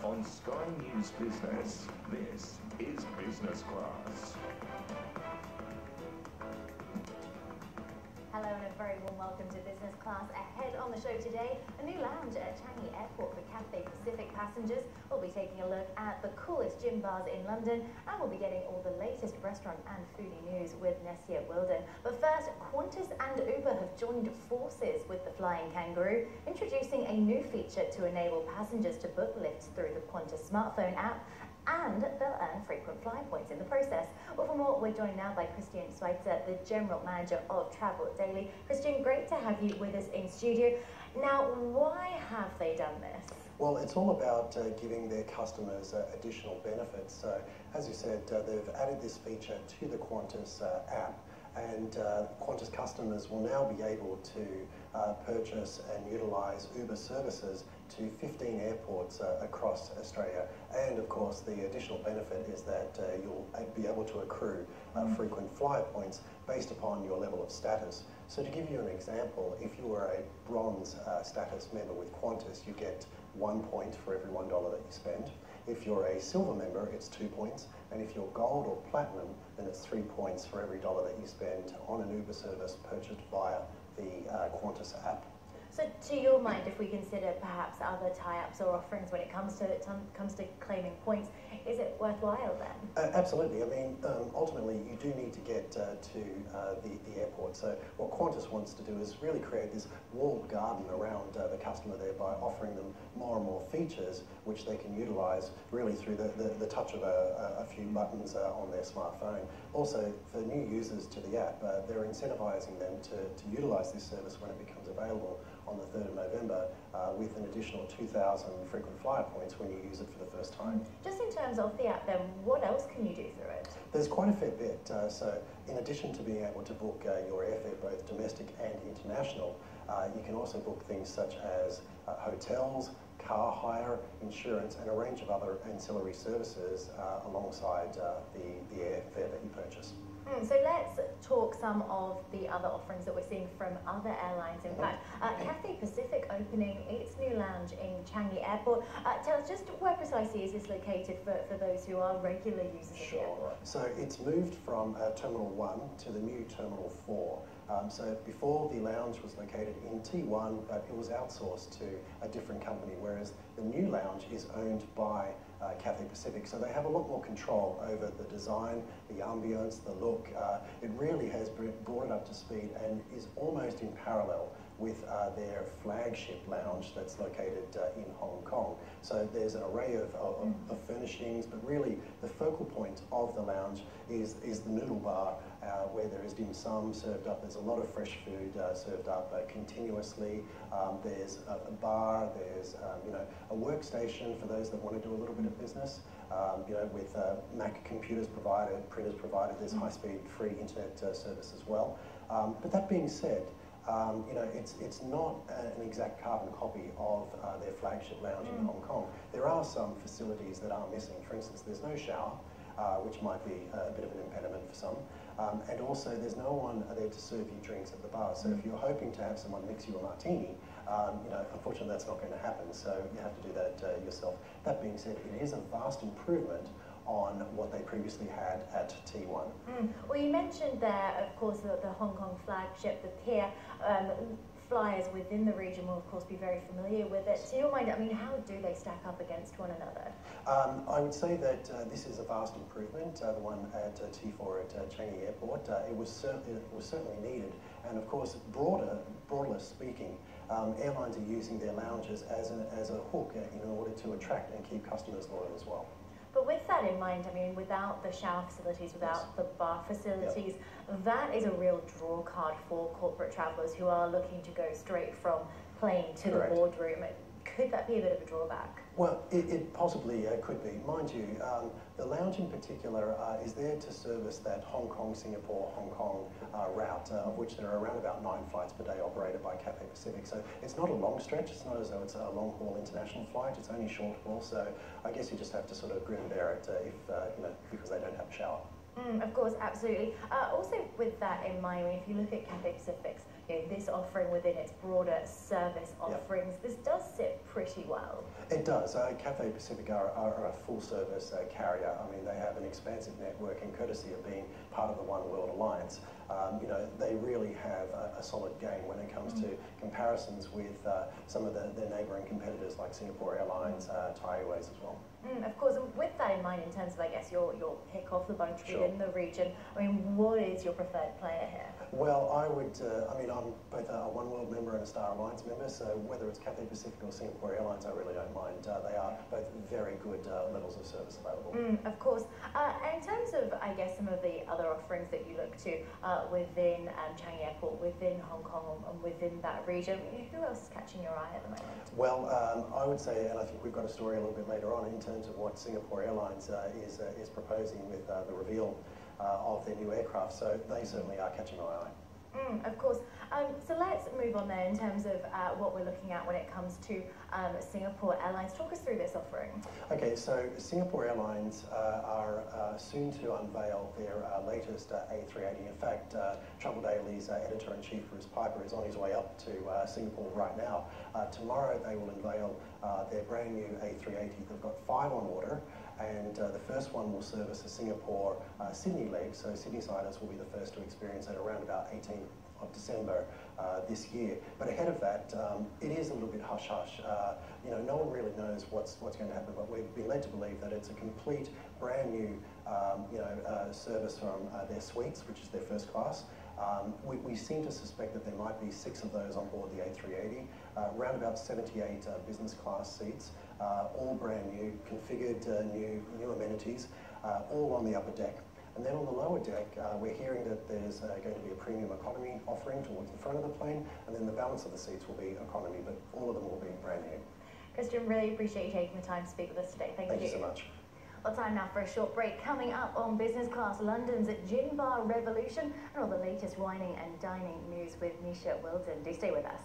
On Sky News Business, this is Business Class. Hello and a very warm welcome to Business Class. Ahead on the show today, a new lounge at Changi Airport for Cathay Pacific passengers. We'll be taking a look at the coolest gym bars in London, and we'll be getting all the latest restaurant and foodie news with Nessia Wilden. But first, Qantas and Uber have joined forces with the Flying Kangaroo, introducing a new feature to enable passengers to book lifts through the Qantas smartphone app, and they'll earn frequent flyer points in the process. Well, for more, we're joined now by Schweitzer, the General Manager of Travel Daily. Christian, great to have you with us in studio. Now, why have they done this? Well, it's all about giving their customers additional benefits. So, as you said, they've added this feature to the Qantas app, and Qantas customers will now be able to purchase and utilise Uber services to 15 airports across Australia. And of course, the additional benefit is that you'll be able to accrue frequent flyer points based upon your level of status. So to give you an example, if you were a bronze status member with Qantas, you get 1 point for every $1 that you spend. If you're a silver member, it's 2 points. And if you're gold or platinum, then it's 3 points for every $1 that you spend on an Uber service purchased via the Qantas app. So, to your mind, if we consider perhaps other tie-ups or offerings when it comes to claiming points, is it worthwhile then? Absolutely. I mean, ultimately, you do need to get to the airport. So, what Qantas wants to do is really create this walled garden around the customer there by offering them more and more features which they can utilise really through the touch of a few buttons on their smartphone. Also, for new users to the app, they're incentivising them to utilise this service when it becomes available on the 3rd of November with an additional 2,000 frequent flyer points when you use it for the first time. Just in terms of the app then, what else can you do through it? There's quite a fair bit. So in addition to being able to book your airfare, both domestic and international, you can also book things such as hotels, car hire, insurance, and a range of other ancillary services alongside the airfare that you purchase. So let's talk some of the other offerings that we're seeing from other airlines. In fact, Cathay Pacific opening its new lounge in Changi Airport. Tell us just where precisely is this located for those who are regular users of the airport? So it's moved from Terminal 1 to the new Terminal 4. So before, the lounge was located in T1, but it was outsourced to a different company, whereas the new lounge is owned by Cathay Pacific. So they have a lot more control over the design, the ambience, the look. It really has brought it up to speed and is almost in parallel with their flagship lounge that's located in Hong Kong. So there's an array of furnishings, but really the focal point of the lounge is the noodle bar, where there is dim sum served up. There's a lot of fresh food served up continuously. There's a bar, there's a workstation for those that want to do a little bit of business. With Mac computers provided, printers provided, there's high-speed free internet service as well. But that being said, it's not an exact carbon copy of their flagship lounge in Hong Kong. There are some facilities that are missing. For instance, there's no shower, which might be a bit of an impediment for some. And also, there's no one there to serve you drinks at the bar. So if you're hoping to have someone mix you a martini, unfortunately that's not going to happen. So you have to do that yourself. That being said, it is a vast improvement on what they previously had at T1. Well, you mentioned there, of course, the Hong Kong flagship, the pier. Flyers within the region will, of course, be very familiar with it. To your mind, I mean, how do they stack up against one another? I would say that this is a vast improvement, the one at T4 at Changi Airport. It was certainly needed, and of course, broadly speaking, airlines are using their lounges as a hook in order to attract and keep customers loyal as well. But with that in mind, I mean, without the shower facilities, without the bar facilities, that is a real draw card for corporate travellers who are looking to go straight from plane to the boardroom. Could that be a bit of a drawback? Well, it possibly could be. Mind you, the lounge in particular is there to service that Hong Kong, Singapore, Hong Kong route, of which there are around about 9 flights per day operated by Cathay Pacific. So it's not a long stretch. It's not as though it's a long-haul international flight. It's only short-haul. So I guess you just have to sort of grin and bear it because they don't have a shower. Of course, absolutely. Also, with that in mind, if you look at Cathay Pacific's this offering within its broader service offerings, this does sit pretty well. It does. Cathay Pacific are a full-service carrier. I mean, they have an expansive network, and courtesy of being part of the One World Alliance, they really have a solid game when it comes to comparisons with some of their neighbouring competitors like Singapore Airlines, Thai Airways as well. Of course, and with that in mind, in terms of, I guess, your pick of the bunch within the region, I mean, what is your preferred player here? Well, I'm both a One World member and a Star Alliance member, so whether it's Cathay Pacific or Singapore Airlines, I really don't mind. They are both very good levels of service available. Of course. And in terms of, I guess, some of the other offerings that you look to within Changi Airport, within Hong Kong, and within that region, who else is catching your eye at the moment? Well, I would say, and I think we've got a story a little bit later on in terms of what Singapore Airlines is proposing with the reveal of their new aircraft, so they certainly are catching my eye. Of course. So let's move on then in terms of what we're looking at when it comes to Singapore Airlines. Talk us through this offering. Okay, so Singapore Airlines are soon to unveil their latest A380. In fact, Travel Daily's editor-in-chief, Bruce Piper, is on his way up to Singapore right now. Tomorrow they will unveil their brand new A380. They've got 5 on order, and the first one will service the Singapore-Sydney leg, so Sydney-siders will be the first to experience it around about 18th of December this year. But ahead of that, it is a little bit hush-hush. No one really knows what's going to happen, but we've been led to believe that it's a complete brand new service from their suites, which is their first class. We seem to suspect that there might be 6 of those on board the A380, around about 78 business class seats, all brand new, configured new amenities, all on the upper deck. And then on the lower deck, we're hearing that there's going to be a premium economy offering towards the front of the plane, and then the balance of the seats will be economy, but all of them will be brand new. Christian, really appreciate you taking the time to speak with us today. Thank you so much. Well, time now for a short break. Coming up on Business Class, London's Gin Bar Revolution, and all the latest wining and dining news with Nisha Wilden. Do stay with us.